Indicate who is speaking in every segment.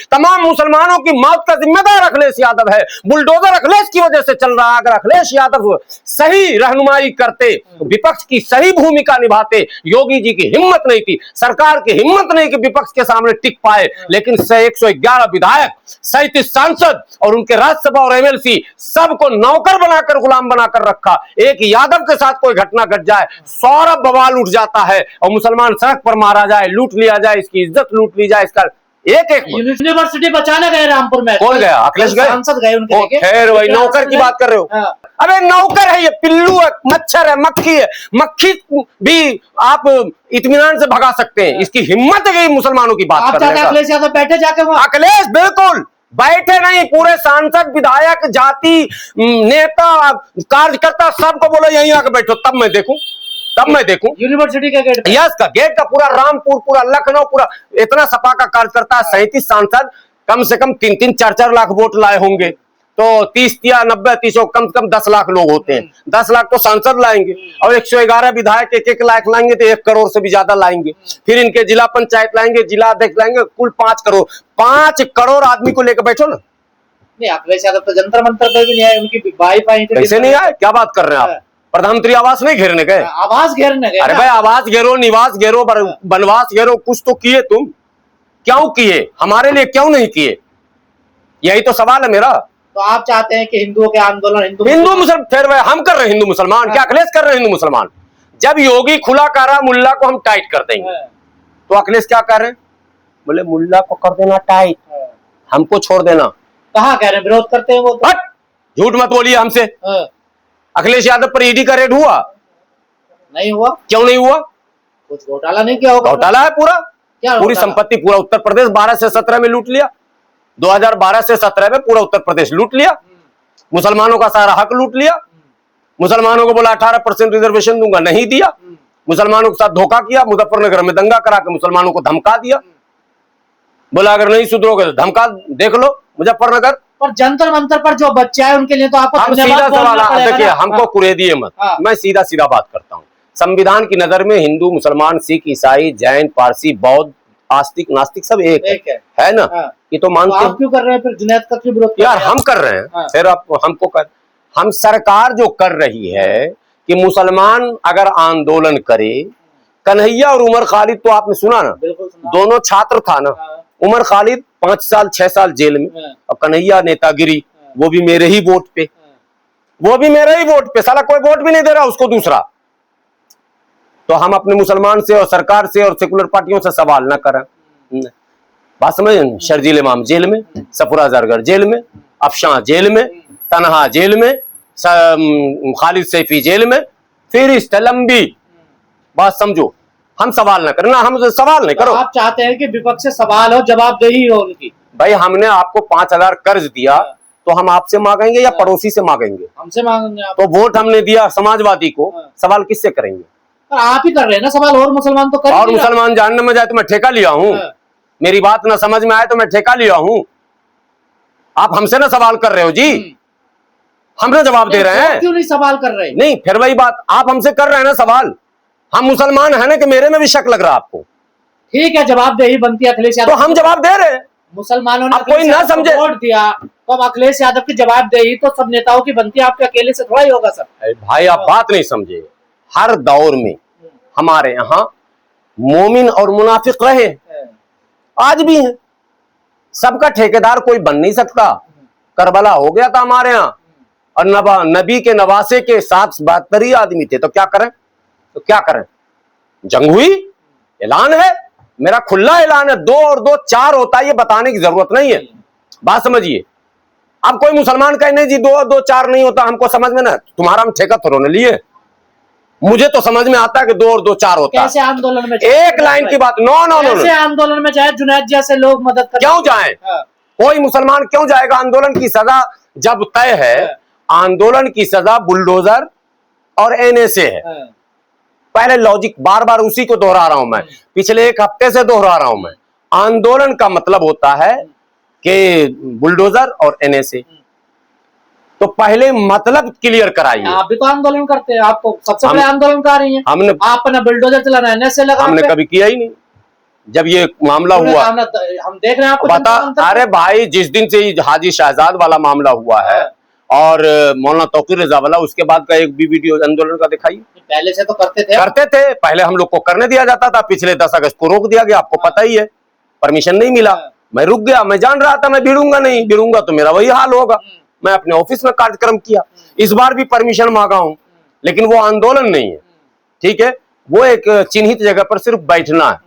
Speaker 1: तमाम मुसलमानों की मौत का जिम्मेदार अखिलेश यादव है। बुलडोजर अखिलेश की वजह से चल रहा है। अगर अखिलेश यादव सही रहनुमाई करते, विपक्ष की सही भूमिका निभाते, योगी जी की हिम्मत नहीं थी, सरकार की हिम्मत नहीं कि विपक्ष के सामने टिक पाए, लेकिन 111 विधायक, 37 सांसद और उनके राज्यसभा और एमएलसी सबको नौकर बनाकर, गुलाम बनाकर रखा। एक यादव के साथ कोई घटना घट जाए, सारा बवाल उठ जाता है और मुसलमान सड़क पर मारा जाए, लूट लिया जाए, इसकी इज्जत लूट ली जाए। इसका एक
Speaker 2: यूनिवर्सिटी बचाने गए रामपुर में।
Speaker 1: कौन गया? अखिलेश गए?
Speaker 2: सांसद गए उनके।
Speaker 1: खैर, वही नौकर की बात कर रहे हो। अबे नौकर है ये, पिल्लू है, मच्छर है, मक्खी है। मक्खी भी आप इत्मीनान से भगा सकते हैं, इसकी हिम्मत है कि मुसलमानों की बात करने का।
Speaker 2: अखिलेश यादव बैठे जाके वहां?
Speaker 1: अखिलेश बिल्कुल बैठे नहीं, पूरे सांसद, विधायक, जाति, नेता, कार्यकर्ता सबको बोलो यहीं आके बैठो, तब मैं देखूं, तब मैं देखूं।
Speaker 2: यूनिवर्सिटी के गेट?
Speaker 1: यस का गेट का, पूरा रामपुर, पूरा लखनऊ, पूरा इतना सपा का कार्यकर्ता, 37 सांसद, कम से कम 3-3, 4-4 लाख वोट लाए होंगे, तो 30 या 90, 30, कम से कम 10 लाख लोग होते हैं। 10 लाख तो सांसद लाएंगे और 111 विधायक 1-1 लाख लाएंगे, तो 1 करोड़ से भी ज्यादा लाएंगे। फिर इनके जिला पंचायत लाएंगे, जिला अध्यक्ष लाएंगे, कुल 5 करोड़। 5 करोड़ आदमी को लेकर बैठो ना।
Speaker 2: नहीं, अखिलेश यादव तो जंतर मंतर पे भी नहीं आए, उनकी वाईफाई
Speaker 1: कैसे नहीं आए? क्या बात कर रहे हैं आप? प्रधानमंत्री आवास नहीं घेरने गए?
Speaker 2: आवास घेरने गए।
Speaker 1: अरे भाई, आवास घेरो, निवास घेरो, वनवास घेरो, कुछ तो किए तुम। क्यों किए? हमारे लिए क्यों नहीं किए? यही तो सवाल है मेरा।
Speaker 2: तो आप चाहते हैं कि हिंदुओं के आंदोलन, हिंदू
Speaker 1: मुसलमान, फिर हम कर रहे हैं हिंदू मुसलमान, क्या अखिलेश कर रहे हैं हिंदू मुसलमान? जब योगी खुला कर रहा मुल्ला को हम टाइट कर देंगे, तो अखिलेश क्या कर रहे हैं? बोले मुल्ला को कर देना टाइट, हमको छोड़ देना।
Speaker 2: कहाँ कह रहे हैं? विरोध करते हैं वो तो।
Speaker 1: झूठ मत बोलिए हमसे। अखिलेश यादव पर ईडी का रेड हुआ? नहीं हुआ। क्यों नहीं हुआ?
Speaker 2: कुछ घोटाला नहीं किया होगा?
Speaker 1: घोटाला है पूरा, पूरी संपत्ति, पूरा उत्तर प्रदेश 12 से 17 में लूट लिया। 2012 से 17 में पूरा उत्तर प्रदेश लूट लिया, मुसलमानों का सारा हक लूट लिया। मुसलमानों को बोला 18% रिजर्वेशन दूंगा, नहीं दिया। मुसलमानों के साथ धोखा किया, मुजफ्फरनगर में दंगा करा के मुसलमानों को धमका दिया, बोला अगर नहीं सुधरोगे तो धमका देख लो मुजफ्फरनगर।
Speaker 2: पर जंतर मंतर पर जो बच्चे हैं उनके लिए तो आपको
Speaker 1: हम सीधा सवाल, देखिए हमको कुरेदिए मत, मैं सीधा सीधा बात करता हूँ। संविधान की नजर में हिंदू, मुसलमान, सिख, ईसाई, जैन, पारसी, बौद्ध, आस्तिक, नास्तिक सब एक है ना? ये तो मानते हैं।
Speaker 2: आप क्यों कर रहे हैं फिर जुनैद का क्यों विरोध?
Speaker 1: यार हम कर रहे हैं, फिर आप हमको कर, हम सरकार जो कर रही है कि मुसलमान अगर आंदोलन करे, कन्हैया और उमर खालिद तो आपने सुना ना, दोनों छात्र था ना। उमर खालिद 5 साल 6 साल जेल में, और कन्हैया नेतागिरी, वो भी मेरे ही वोट पे, वो भी मेरे ही वोट पे, साला कोई वोट भी नहीं दे रहा उसको दूसरा। तो हम अपने मुसलमान से और सरकार से और सेकुलर पार्टियों से सवाल ना करें। बात समझ? शर्जील इमाम जेल में, सफुरा जरगर जेल में, अफशां जेल में, तनहा जेल में, खालिद सैफी जेल में, फिर इस लंबी बात समझो। हम सवाल ना करना, हम सवाल नहीं करो।
Speaker 2: आप चाहते हैं कि विपक्ष से सवाल हो, जवाबदेही हो उनकी।
Speaker 1: भाई हमने आपको 5000 कर्ज दिया, तो हम आपसे मांगेंगे या पड़ोसी से मांगेंगे?
Speaker 2: हमसे मांगेंगे।
Speaker 1: तो वोट हमने दिया समाजवादी को, सवाल किससे करेंगे?
Speaker 2: आप ही कर रहे हैं ना सवाल, और मुसलमान तो कर।
Speaker 1: और मुसलमान जानने में जाए तो मैं ठेका लिया हूँ, मेरी बात ना समझ में आए तो मैं ठेका लिया हूँ। आप हमसे ना सवाल कर रहे हो जी, हमने जवाब दे रहे हैं।
Speaker 2: क्यों नहीं सवाल कर रहे?
Speaker 1: नहीं, फिर वही बात, आप हमसे कर रहे हैं ना सवाल, हम मुसलमान है ना, कि मेरे में भी शक लग रहा आपको?
Speaker 2: ठीक है, जवाबदेही बनती है अखिलेश यादव,
Speaker 1: तो हम जवाब दे रहे हैं।
Speaker 2: मुसलमानों ने
Speaker 1: कोई ना समझे,
Speaker 2: वोट दिया, तो अब अखिलेश यादव की जवाबदेही तो सब नेताओं की बनती है, आपके अकेले से थोड़ा ही होगा सर।
Speaker 1: भाई आप बात नहीं समझे। हर दौर में हमारे यहाँ मोमिन और मुनाफिक रहे, आज भी हैं। सबका ठेकेदार कोई बन नहीं सकता। करबला हो गया था हमारे यहाँ, और नबी के नवासे के 772 आदमी थे, तो क्या करें? तो क्या करें? जंग हुई, ऐलान है, मेरा खुला ऐलान है, 2 और 2 4 होता है, ये बताने की जरूरत नहीं है। बात समझिए। अब कोई मुसलमान कहे नहीं जी 2 और 2 4 नहीं होता, हमको समझ में ना, तुम्हारा हम ठेका थोड़ा ने लिए, मुझे तो समझ में आता है कि 2 और 2 4 होता है।
Speaker 2: कैसे आंदोलन में
Speaker 1: एक लाइन की बात, नो नो नो,
Speaker 2: कैसे आंदोलन में जाए? जुनैद जैसे लोग मदद कर
Speaker 1: क्यों जाए? कोई मुसलमान क्यों जाएगा? आंदोलन की सजा जब तय है, आंदोलन की सजा बुलडोजर और एनएसए है। पहले लॉजिक बार बार उसी को दोहरा रहा हूं मैं, पिछले 1 हफ्ते से दोहरा रहा हूं मैं। आंदोलन का मतलब होता है कि बुलडोजर और एनएसए, तो पहले मतलब क्लियर कराइए।
Speaker 2: आप भी तो आंदोलन करते हैं, आप तो सबसे बड़े आंदोलन कर रही हैं।
Speaker 1: हमने
Speaker 2: आप अपना बुलडोजर चलाना एनएसए लगा,
Speaker 1: हमने कभी किया ही नहीं। जब ये मामला हुआ,
Speaker 2: हम देख रहे हैं आपको
Speaker 1: बता। अरे भाई, जिस दिन से हाजी शहजाद वाला मामला हुआ है और मौलाना तौकीर रजा वाला, उसके बाद का एक भी वीडियो आंदोलन का दिखाइए।
Speaker 2: पहले से तो करते थे।
Speaker 1: पहले हम लोग को करने दिया जाता था, पिछले 10 अगस्त को रोक दिया गया, आपको पता ही है, परमिशन नहीं मिला। मैं रुक गया, मैं जान रहा था मैं भिड़ूंगा तो मेरा वही हाल होगा। मैं अपने ऑफिस में कार्यक्रम किया, इस बार भी परमिशन मांगा हूं, लेकिन वो आंदोलन नहीं है, ठीक है, वो एक चिन्हित जगह पर सिर्फ बैठना है,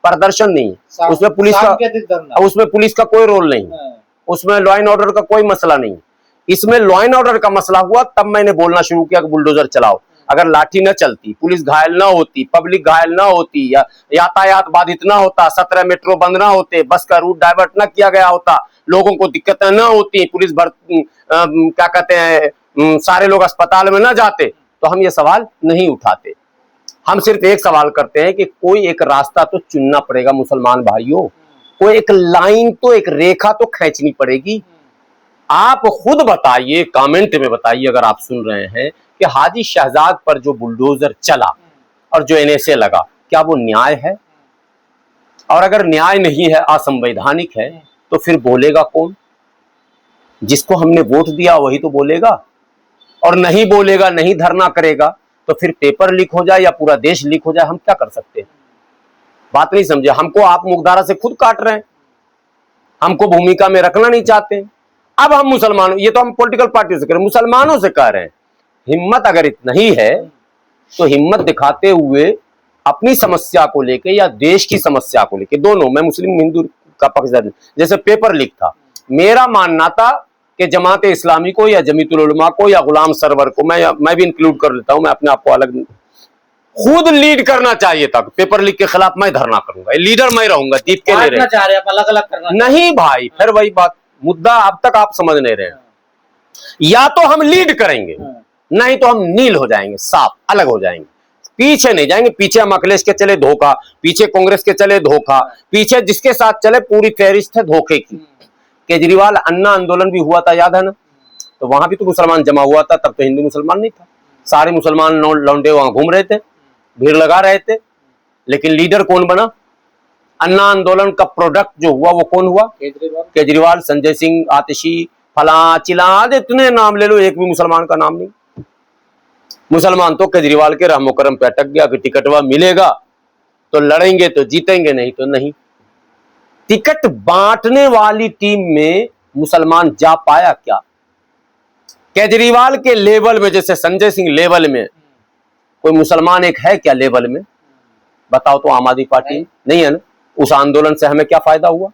Speaker 1: प्रदर्शन नहीं है। उसमें पुलिस का कोई रोल नहीं, उसमें लॉ एंड ऑर्डर का कोई मसला नहीं। इसमें लॉ एंड ऑर्डर का मसला हुआ तब मैंने बोलना शुरू किया कि बुलडोजर चलाओ। अगर लाठी न चलती, पुलिस घायल ना होती, पब्लिक घायल ना होती, या यातायात बाधित ना होता, 17 मेट्रो बंद ना होते, बस का रूट डाइवर्ट ना किया गया होता, लोगों को दिक्कतें ना होती, पुलिस क्या कहते हैं, सारे लोग अस्पताल में ना जाते, तो हम ये सवाल नहीं उठाते। हम सिर्फ एक सवाल करते हैं कि कोई एक रास्ता तो चुनना पड़ेगा मुसलमान भाइयों, कोई एक लाइन तो, एक रेखा तो खींचनी पड़ेगी। आप खुद बताइए, कमेंट में बताइए अगर आप सुन रहे हैं कि हाजी शहजाद पर जो बुलडोजर चला और जो एनएसए लगा, क्या वो न्याय है? और अगर न्याय नहीं है, असंवैधानिक है, तो फिर बोलेगा कौन? जिसको हमने वोट दिया वही तो बोलेगा। और नहीं बोलेगा, नहीं धरना करेगा, तो फिर पेपर लीक हो जाए या पूरा देश लीक हो जाए, हम क्या कर सकते हैं? बात नहीं समझे। हमको आप मुकदारा से खुद काट रहे हैं, हमको भूमिका में रखना नहीं चाहते। अब हम मुसलमानों, ये तो हम पॉलिटिकल पार्टी से करें, मुसलमानों से कह रहे हैं, हिम्मत अगर इतना ही है तो हिम्मत दिखाते हुए अपनी समस्या को लेके या देश की समस्या को लेके, दोनों, मैं मुस्लिम हिंदू का पक्षधर, जैसे पेपर लीक था, मेरा मानना था कि जमात इस्लामी को या जमीयतुल उलमा को या गुलाम सरवर को, मैं भी इंक्लूड कर लेता हूं, मैं अपने आप को अलग, खुद लीड करना चाहिए था। पेपर लीक के खिलाफ मैं धरना करूंगा, लीडर मैं रहूंगा, जीत के नहीं रहे।
Speaker 2: अलग अलग करना
Speaker 1: नहीं भाई, फिर वही बात, मुद्दा अब तक आप समझ नहीं रहे। या तो हम लीड करेंगे, नहीं तो हम नील हो जाएंगे, साफ अलग हो जाएंगे, पीछे नहीं जाएंगे। पीछे हम अखिलेश के चले धोखा, पीछे कांग्रेस के चले धोखा, पीछे जिसके साथ चले पूरी फहरिस्त है धोखे की। केजरीवाल अन्ना आंदोलन भी हुआ था, याद है ना? तो वहां भी तो मुसलमान जमा हुआ था, तब तो हिंदू मुसलमान नहीं था, सारे मुसलमान लौंडे वहां घूम रहे थे, भीड़ लगा रहे थे, लेकिन लीडर कौन बना? अन्ना आंदोलन का प्रोडक्ट जो हुआ वो कौन हुआ? केजरीवाल, संजय सिंह, आतिशी, फला चिला, इतने नाम ले लो, एक भी मुसलमान का नाम नहीं। मुसलमान तो केजरीवाल के रहमो करम पे अटक गया कि टिकटवा मिलेगा तो लड़ेंगे तो जीतेंगे, नहीं तो नहीं। टिकट बांटने वाली टीम में मुसलमान जा पाया क्या? केजरीवाल के लेवल में, जैसे संजय सिंह लेवल में कोई मुसलमान एक है क्या लेवल में? बताओ तो। आम आदमी पार्टी नहीं है ना। उस आंदोलन से हमें क्या फायदा हुआ?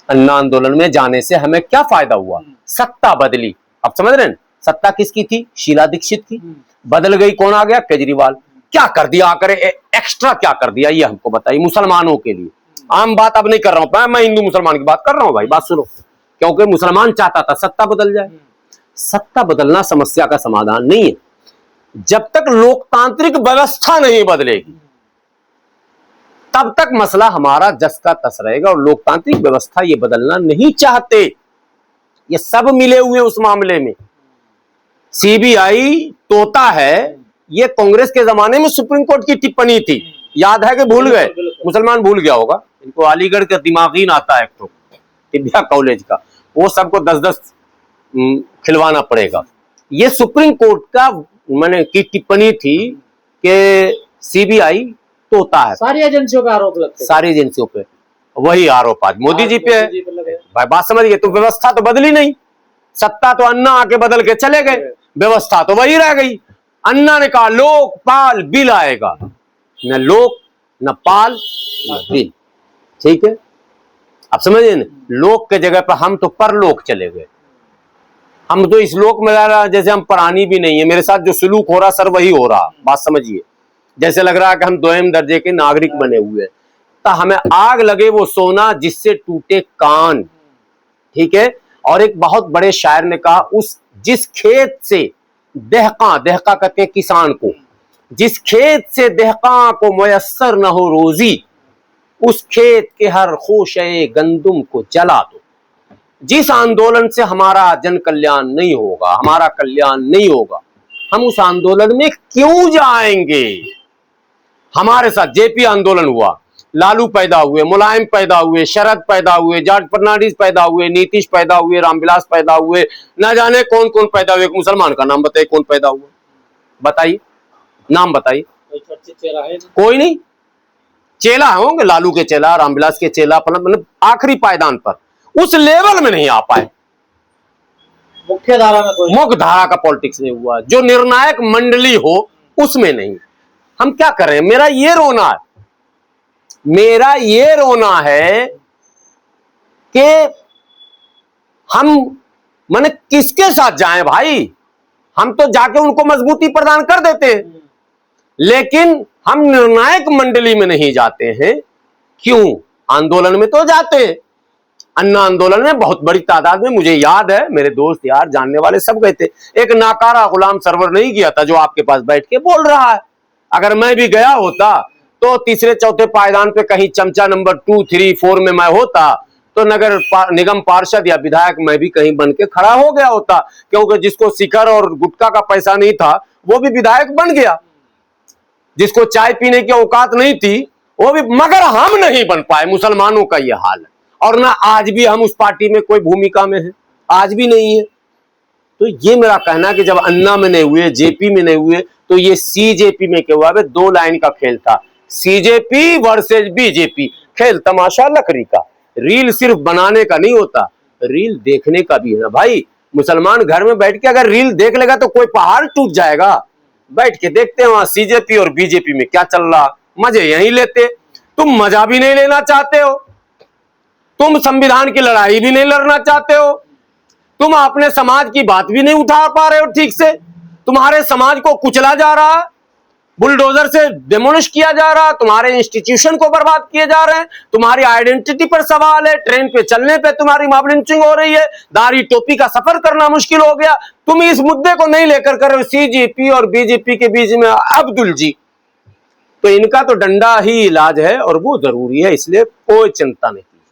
Speaker 1: अन्ना आंदोलन में जाने से हमें क्या फायदा हुआ? सत्ता बदली, आप समझ रहे हैं? सत्ता किसकी थी? शीला दीक्षित की, बदल गई, कौन आ गया? केजरीवाल। क्या कर दिया आकर, एक्स्ट्रा क्या कर दिया, ये हमको बताइए मुसलमानों के लिए। आम बात अब नहीं कर रहा हूं मैं, हिंदू मुसलमान की बात कर रहा हूं भाई, बात सुनो। क्योंकि मुसलमान चाहता था सत्ता बदल जाए। सत्ता बदलना समस्या का समाधान नहीं है। जब तक लोकतांत्रिक व्यवस्था नहीं बदलेगी तब तक मसला हमारा जस का तस रहेगा, और लोकतांत्रिक व्यवस्था ये बदलना नहीं चाहते। ये सब मिले हुए उस मामले में। सीबीआई तोता है, ये कांग्रेस के जमाने में सुप्रीम कोर्ट की टिप्पणी थी, याद है कि भूल गए? मुसलमान भूल गया होगा, इनको अलीगढ़ का दिमागीन आता है, तो विद्या कॉलेज का, वो सबको 10-10 खिलवाना पड़ेगा। ये सुप्रीम कोर्ट का मैंने की टिप्पणी थी कि सीबीआई तोता है।
Speaker 2: सारी एजेंसियों पे आरोप लगते हैं,
Speaker 1: सारी एजेंसियों पे वही आरोप आज मोदी जी पे है भाई। बात समझिए, तो व्यवस्था तो बदली नहीं। सत्ता तो अन्ना आके बदल के चले गए, व्यवस्था तो वही रह गई। अन्ना ने कहा लोकपाल बिल आएगा, न लोक न पाल न बिल, ठीक है? आप समझिए ना, लोक के जगह पर हम तो परलोक चले गए। हम तो इस लोक में रह रहा, जैसे हम प्राणी भी नहीं है। मेरे साथ जो सलूक हो रहा सर वही हो रहा, बात समझिए। जैसे लग रहा है कि हम दोयम दर्जे के नागरिक बने हुए हैं। तो हमें आग लगे वो सोना जिससे टूटे कान, ठीक है? और एक बहुत बड़े शायर ने कहा, उस जिस खेत से दहका कहते हैं किसान को, जिस खेत से दहका को मुयस्सर न हो रोजी, उस खेत के हर खोशे गंदुम को जला दो। जिस आंदोलन से हमारा जन कल्याण नहीं होगा, हमारा कल्याण नहीं होगा, हम उस आंदोलन में क्यों जाएंगे? हमारे साथ जेपी आंदोलन हुआ, लालू पैदा हुए, मुलायम पैदा हुए, शरद पैदा हुए, जॉर्ज फर्नांडिस पैदा हुए, नीतीश पैदा हुए, रामविलास पैदा हुए, ना जाने कौन कौन पैदा हुए। एक मुसलमान का नाम बताइए कौन पैदा हुआ, बताइए नाम बताइए। कोई नहीं, चेला होंगे, लालू के चेला, रामविलास के चेला, मतलब आखिरी पायदान पर, उस लेवल में नहीं आ पाए।
Speaker 2: मुख्य धारा में कोई,
Speaker 1: मुख्य धारा का पॉलिटिक्स नहीं हुआ, जो निर्णायक मंडली हो उसमें नहीं। हम क्या करें, मेरा ये रोना है, मेरा ये रोना है कि हम माने किसके साथ जाएं भाई। हम तो जाके उनको मजबूती प्रदान कर देते हैं, लेकिन हम निर्णायक मंडली में नहीं जाते हैं। क्यों? आंदोलन में तो जाते हैं, अन्ना आंदोलन में बहुत बड़ी तादाद में, मुझे याद है, मेरे दोस्त यार जानने वाले सब गए थे। एक नाकारा गुलाम सरवर नहीं गया था जो आपके पास बैठ के बोल रहा है। अगर मैं भी गया होता तो तीसरे चौथे पायदान पे कहीं चमचा नंबर 2, 3, 4 में मैं होता तो नगर निगम पार्षद या विधायक मैं भी कहीं बन के खड़ा हो गया होता, क्योंकि जिसको शिखर और गुटखा का पैसा नहीं था वो भी विधायक बन गया, जिसको चाय पीने की औकात नहीं थी वो भी। मगर हम नहीं बन पाए, मुसलमानों का यह हाल है, और ना आज भी हम उस पार्टी में कोई भूमिका में है, आज भी नहीं है। तो ये मेरा कहना कि जब अन्ना में नहीं हुए, जेपी में नहीं हुए, तो ये सीजेपी में क्या हुआ? 2 लाइन का खेल था, सीजेपी वर्सेस बीजेपी, खेल तमाशा लकड़ी का। रील सिर्फ बनाने का नहीं होता, रील देखने का भी है ना भाई। मुसलमान घर में बैठ के अगर रील देख लेगा तो कोई पहाड़ टूट जाएगा। बैठ के देखते हैं वहां सीजेपी और बीजेपी में क्या चल रहा, मजे यहीं लेते। तुम मजा भी नहीं लेना चाहते हो, तुम संविधान की लड़ाई भी नहीं लड़ना चाहते हो, तुम अपने समाज की बात भी नहीं उठा पा रहे हो ठीक से। तुम्हारे समाज को कुचला जा रहा है, बुलडोजर से डेमोलिश किया जा रहा है, तुम्हारे इंस्टीट्यूशन को बर्बाद किए जा रहे हैं, तुम्हारी आइडेंटिटी पर सवाल है, ट्रेन पे चलने पे तुम्हारी मॉब लिंचिंग हो रही है, दाढ़ी टोपी का सफर करना मुश्किल हो गया। तुम इस मुद्दे को नहीं लेकर कर रहे हो, सीजेपी और बीजेपी के बीच में अब्दुल जी, तो इनका तो डंडा ही इलाज है और वो जरूरी है, इसलिए कोई चिंता नहीं।